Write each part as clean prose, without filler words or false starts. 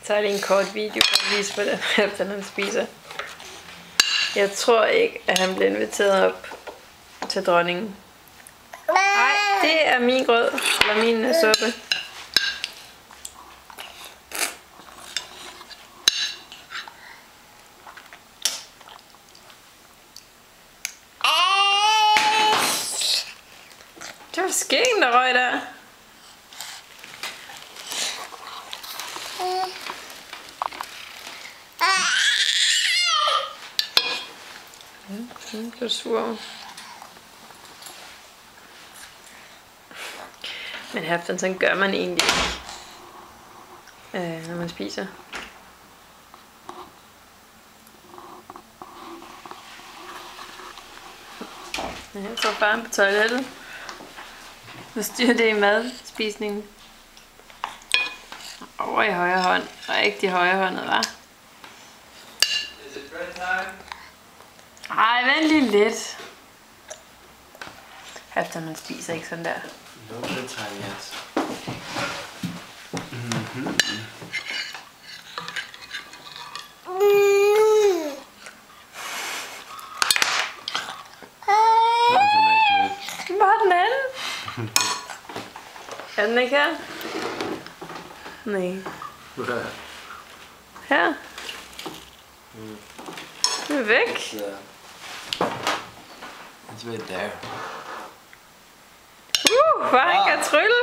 Så er det en kort video for at vise, hvordan han spiser. Jeg tror ikke, at han bliver inviteret op til dronningen. Nej, det er min grød, eller min suppe. Det var skægen, der røg der. Du er sur. Men Halfdan, sådan gør man egentlig ikke, når man spiser. Jeg tror faren på toilettet. Nu styrer det i madspisningen. Over i højre hånd. Rigtig højrehåndet, hva'? Ej, vent lige lidt. Halfdan, man spiser ikke sådan der. No bedtime yet. Hvor er den anden? Er den ikke her? Nej. Her? Den er væk. It's right there. Hvor kan trylle?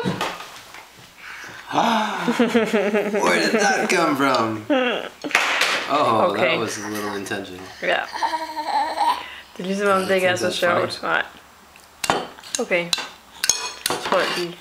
Where did that come from? Oh, Okay. that was a little intentional. Ja. Det er ligesom om det ikke er så sjovt. Nej. Okay. Jeg tror, at de